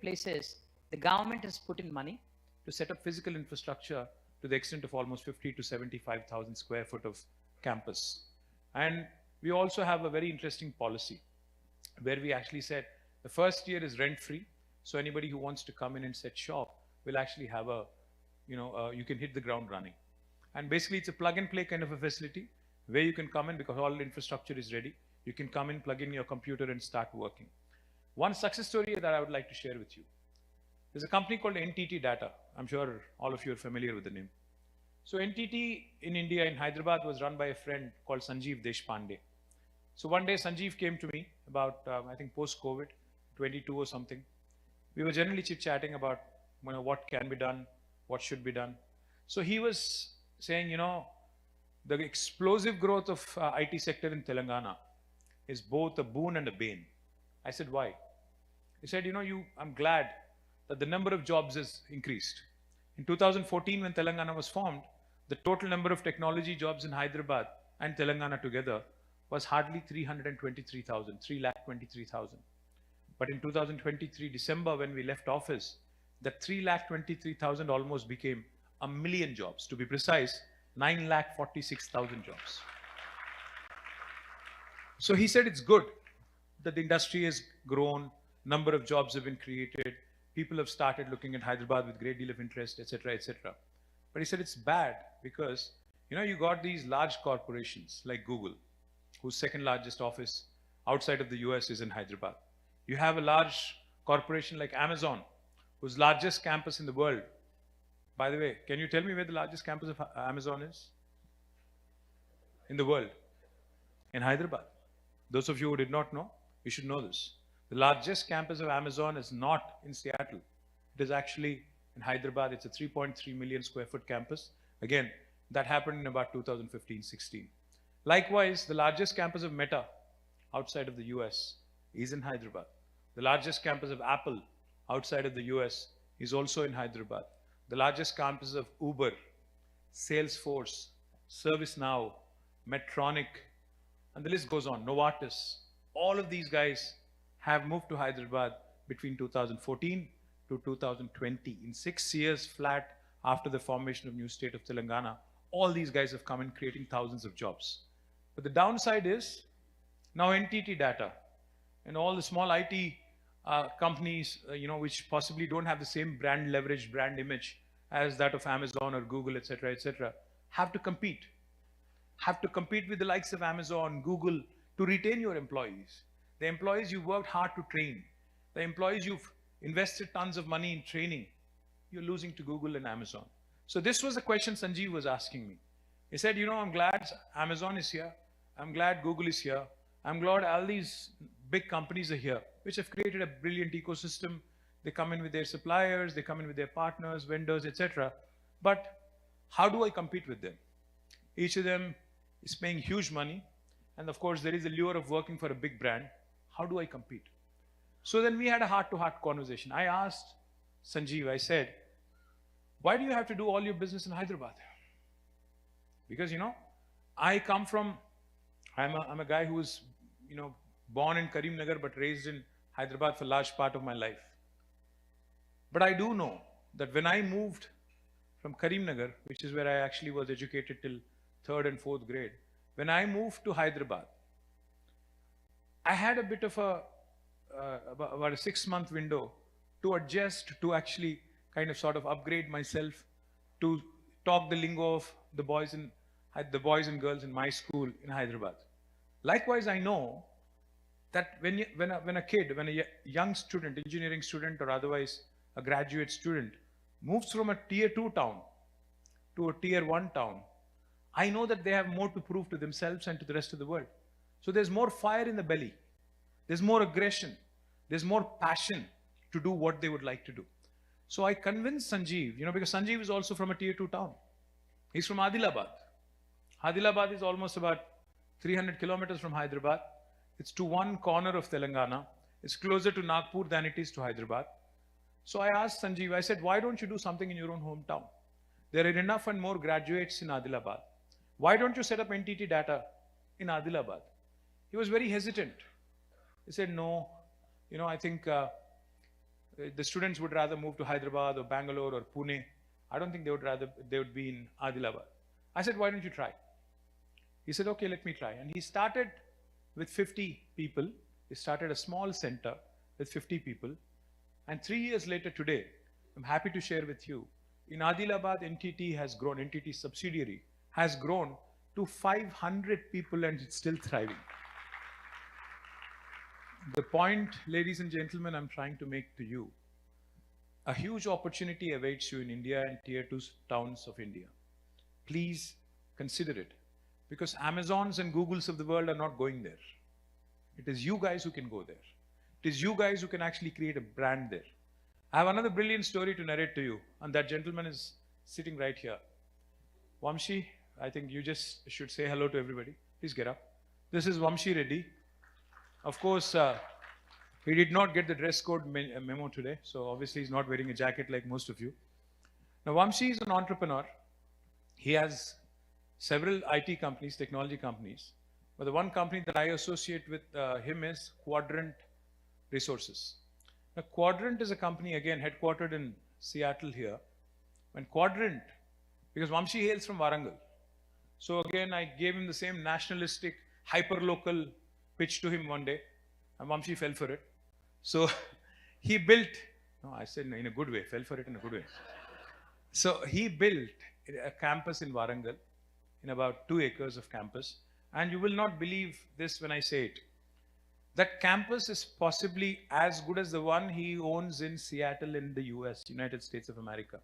places, the government has put in money to set up physical infrastructure to the extent of almost 50 to 75,000 square foot of campus. And we also have a very interesting policy where we actually said the first year is rent free. So anybody who wants to come in and set shop will actually have you can hit the ground running. And basically it's a plug and play kind of a facility where you can come in because all the infrastructure is ready. You can come in, plug in your computer and start working. One success story that I would like to share with you. There's a company called NTT Data. I'm sure all of you are familiar with the name. So NTT in India, in Hyderabad, was run by a friend called Sanjeev Deshpande. So one day Sanjeev came to me about, I think post-COVID, 22 or something. We were generally chit-chatting about what can be done, what should be done. So he was saying, the explosive growth of IT sector in Telangana is both a boon and a bane. I said, why? He said, I'm glad that the number of jobs has increased. In 2014, when Telangana was formed, the total number of technology jobs in Hyderabad and Telangana together was hardly 323,000. But in 2023, December, when we left office, that 323,000 almost became 1 million jobs. To be precise, 946,000 jobs. So he said it's good that the industry has grown, number of jobs have been created, people have started looking at Hyderabad with a great deal of interest, etc., etc. But he said it's bad because, you got these large corporations like Google, whose second largest office outside of the US is in Hyderabad. You have a large corporation like Amazon, whose largest campus in the world. By the way, can you tell me where the largest campus of Amazon is? In the world? In Hyderabad. Those of you who did not know, you should know this. The largest campus of Amazon is not in Seattle. It is actually in Hyderabad. It's a 3.3 million square foot campus. Again, that happened in about 2015-16. Likewise, the largest campus of Meta outside of the US is in Hyderabad. The largest campus of Apple outside of the US is also in Hyderabad. The largest campus of Uber, Salesforce, ServiceNow, Medtronic, and the list goes on, Novartis. All of these guys have moved to Hyderabad between 2014 to 2020. In 6 years flat after the formation of new state of Telangana, all these guys have come in creating thousands of jobs. But the downside is now NTT Data and all the small IT companies, which possibly don't have the same brand leverage, brand image as that of Amazon or Google, etc., have to compete. Have to compete with the likes of Amazon, Google to retain your employees. The employees you worked hard to train, the employees you've invested tons of money in training, you're losing to Google and Amazon. So this was the question Sanjeev was asking me. He said, I'm glad Amazon is here. I'm glad Google is here. I'm glad all these big companies are here, which have created a brilliant ecosystem. They come in with their suppliers, they come in with their partners, vendors, etc. But how do I compete with them? Each of them is paying huge money. And of course, there is a lure of working for a big brand. How do I compete? So then we had a heart-to-heart conversation. I asked Sanjeev, I said, why do you have to do all your business in Hyderabad? Because, I come from, I'm a guy who was, born in Karimnagar but raised in Hyderabad for a large part of my life. But I do know that when I moved from Karimnagar, which is where I actually was educated till 3rd and 4th grade, when I moved to Hyderabad, I had a bit of about a 6-month window to adjust, to actually kind of sort of upgrade myself, to talk the lingo of the boys and girls in my school in Hyderabad. Likewise, I know that when a young student, engineering student or otherwise a graduate student moves from a tier 2 town to a tier 1 town, I know that they have more to prove to themselves and to the rest of the world. So there's more fire in the belly. There's more aggression. There's more passion to do what they would like to do. So I convinced Sanjeev, because Sanjeev is also from a tier 2 town. He's from Adilabad. Adilabad is almost about 300 kilometers from Hyderabad. It's to one corner of Telangana. It's closer to Nagpur than it is to Hyderabad. So I asked Sanjeev, I said, why don't you do something in your own hometown? There are enough and more graduates in Adilabad. Why don't you set up NTT Data in Adilabad? He was very hesitant. He said, no, I think the students would rather move to Hyderabad or Bangalore or Pune. I don't think they would be in Adilabad. I said, why don't you try? He said, okay, let me try. And he started with 50 people. He started a small center with 50 people. And 3 years later today, I'm happy to share with you, in Adilabad, NTT subsidiary has grown to 500 people and it's still thriving. The point, ladies and gentlemen, I'm trying to make to you, a huge opportunity awaits you in India and tier 2 towns of India. Please consider it, because Amazons and Googles of the world are not going there. It is you guys who can go there. It is you guys who can actually create a brand there. I have another brilliant story to narrate to you, and that gentleman is sitting right here. Vamshi, I think you just should say hello to everybody. Please get up. This is Vamshi Reddy. Of course, he did not get the dress code memo today, so obviously he's not wearing a jacket like most of you. Now, Vamshi is an entrepreneur. He has several IT companies, technology companies, but the one company that I associate with him is Quadrant Resources. Now, Quadrant is a company, again, headquartered in Seattle here. When Quadrant, because Vamshi hails from Warangal, so again, I gave him the same nationalistic, hyper-local pitch to him one day, and Vamshi fell for it. So he built, no, I said in a good way, fell for it in a good way. So he built a campus in Warangal, in about 2 acres of campus, and you will not believe this when I say it. That campus is possibly as good as the one he owns in Seattle in the US, United States of America.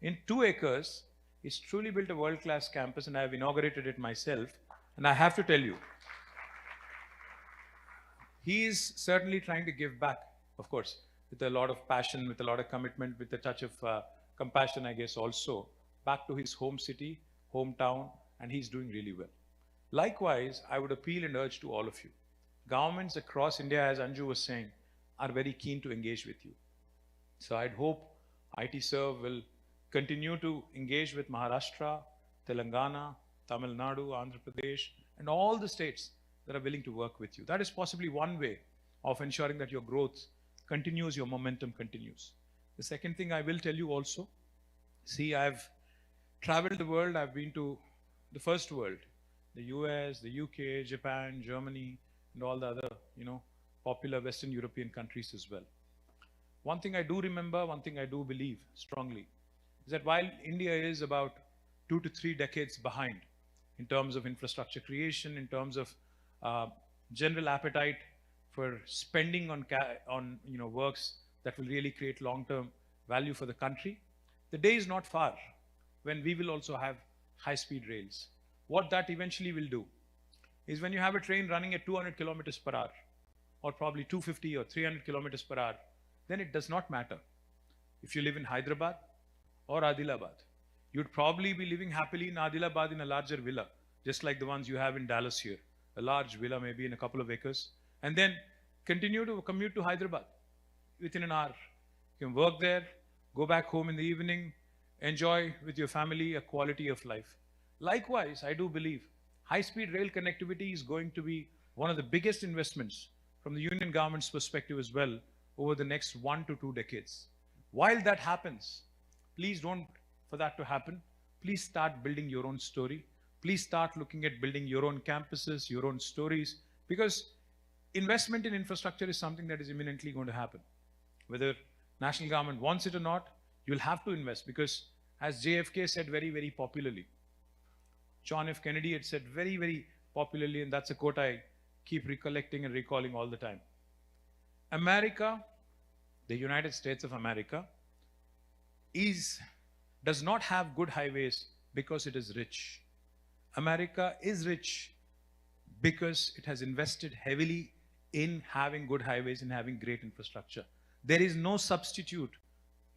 In 2 acres, he's truly built a world-class campus, and I have inaugurated it myself. And I have to tell you, he is certainly trying to give back, of course, with a lot of passion, with a lot of commitment, with a touch of compassion, I guess, also, back to his home city, hometown, and he's doing really well. Likewise, I would appeal and urge to all of you. Governments across India, as Anju was saying, are very keen to engage with you. So I'd hope IT Serve will continue to engage with Maharashtra, Telangana, Tamil Nadu, Andhra Pradesh, and all the states that are willing to work with you. That is possibly one way of ensuring that your growth continues, your momentum continues. The second thing I will tell you also, see, I've traveled the world. I've been to the first world, the US, the UK, Japan, Germany, and all the other, popular Western European countries as well. One thing I do remember, one thing I do believe strongly, is that while India is about 2 to 3 decades behind in terms of infrastructure creation, in terms of general appetite for spending on works that will really create long-term value for the country, the day is not far when we will also have high-speed rails. What that eventually will do is, when you have a train running at 200 kilometers per hour, or probably 250 or 300 kilometers per hour, then it does not matter if you live in Hyderabad or Adilabad. You'd probably be living happily in Adilabad in a larger villa, just like the ones you have in Dallas here. A large villa, maybe in a couple of acres, and then continue to commute to Hyderabad within an hour. You can work there, go back home in the evening, enjoy with your family a quality of life. Likewise, I do believe high-speed rail connectivity is going to be one of the biggest investments from the union government's perspective as well over the next 1 to 2 decades. While that happens, please don't, for that to happen, please start building your own story. Please start looking at building your own campuses, your own stories, because investment in infrastructure is something that is imminently going to happen. Whether national government wants it or not, you'll have to invest, because as JFK said very, very popularly, John F. Kennedy had said very, very popularly, and that's a quote I keep recollecting and recalling all the time. America, the United States of America, does not have good highways because it is rich. America is rich because it has invested heavily in having good highways and having great infrastructure. There is no substitute,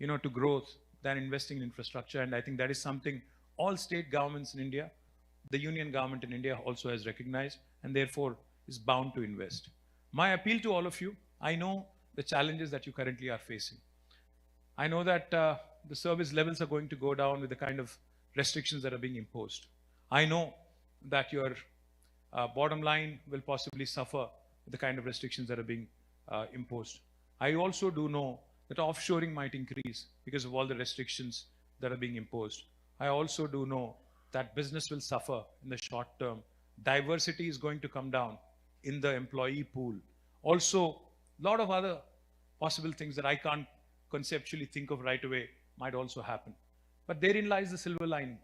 to growth than investing in infrastructure. And I think that is something all state governments in India, the union government in India also has recognized, and therefore is bound to invest. My appeal to all of you, I know the challenges that you currently are facing. I know that the service levels are going to go down with the kind of restrictions that are being imposed. I know that your bottom line will possibly suffer with the kind of restrictions that are being imposed. I also do know that offshoring might increase because of all the restrictions that are being imposed. I also do know that business will suffer in the short term. Diversity is going to come down in the employee pool. Also, a lot of other possible things that I can't conceptually think of right away might also happen. But therein lies the silver lining.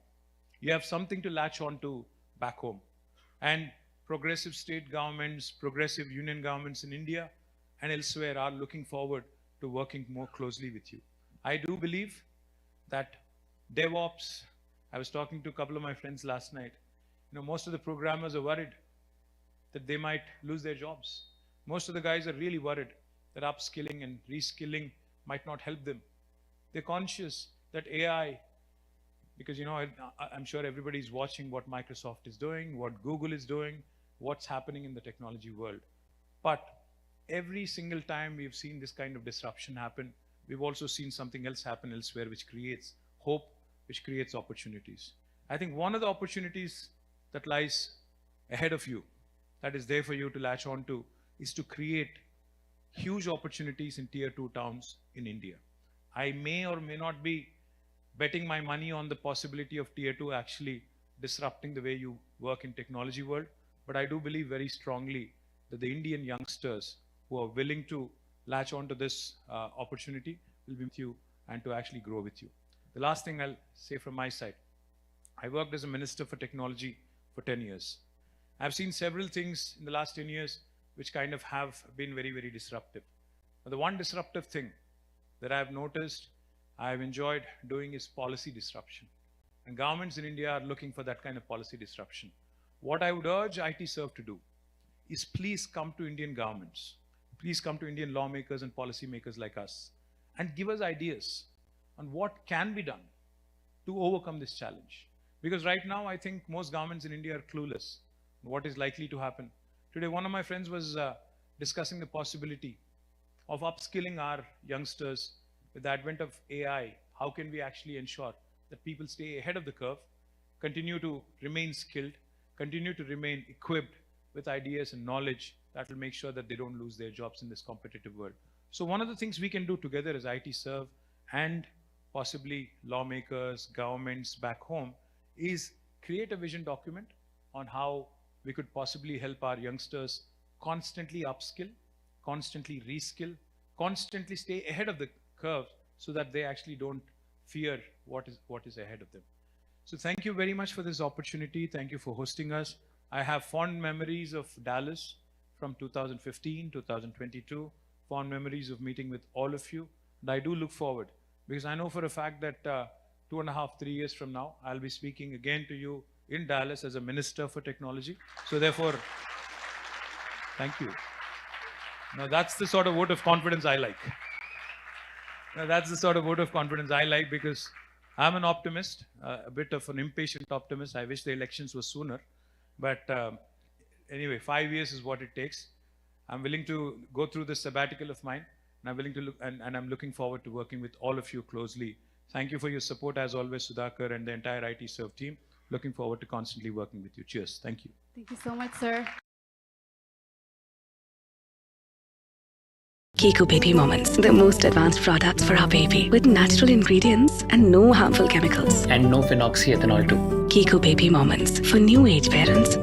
You have something to latch on to back home. And progressive state governments, progressive union governments in India and elsewhere are looking forward to working more closely with you. I do believe that DevOps, I was talking to a couple of my friends last night, most of the programmers are worried that they might lose their jobs. Most of the guys are really worried that upskilling and reskilling might not help them. They're conscious that AI, because I'm sure everybody's watching what Microsoft is doing, what Google is doing, what's happening in the technology world. But every single time we've seen this kind of disruption happen, we've also seen something else happen elsewhere, which creates hope, which creates opportunities. I think one of the opportunities that lies ahead of you, that is there for you to latch on to, is to create huge opportunities in tier 2 towns in India. I may or may not be betting my money on the possibility of tier 2 actually disrupting the way you work in technology world, but I do believe very strongly that the Indian youngsters who are willing to latch on to this opportunity will be with you and to actually grow with you. The last thing I'll say from my side, I worked as a minister for technology for 10 years. I've seen several things in the last 10 years which kind of have been very, very disruptive. But the one disruptive thing that I've noticed, I've enjoyed doing is policy disruption. And governments in India are looking for that kind of policy disruption. What I would urge IT Serve to do is please come to Indian governments. Please come to Indian lawmakers and policymakers like us and give us ideas on what can be done to overcome this challenge. Because right now, I think most governments in India are clueless on what is likely to happen. Today, one of my friends was discussing the possibility of upskilling our youngsters with the advent of AI. How can we actually ensure that people stay ahead of the curve, continue to remain skilled, continue to remain equipped with ideas and knowledge that will make sure that they don't lose their jobs in this competitive world. So one of the things we can do together as IT Serve and possibly lawmakers, governments back home is create a vision document on how we could possibly help our youngsters constantly upskill, constantly reskill, constantly stay ahead of the curve so that they actually don't fear what is ahead of them. So thank you very much for this opportunity. Thank you for hosting us. I have fond memories of Dallas from 2015, 2022, fond memories of meeting with all of you. And I do look forward because I know for a fact that 2.5, 3 years from now, I'll be speaking again to you in Dallas as a minister for technology. So therefore, thank you. Now that's the sort of vote of confidence I like. Now that's the sort of vote of confidence I like because I'm an optimist, a bit of an impatient optimist. I wish the elections were sooner. But anyway, 5 years is what it takes. I'm willing to go through this sabbatical of mine, and I'm willing to look, and I'm looking forward to working with all of you closely. Thank you for your support as always, Sudhakar and the entire IT Serve team. Looking forward to constantly working with you. Cheers. Thank you. Thank you so much, sir. Kiko Baby Moments, the most advanced products for our baby with natural ingredients and no harmful chemicals. And no phenoxyethanol too. Kiko Baby Moments for new age parents.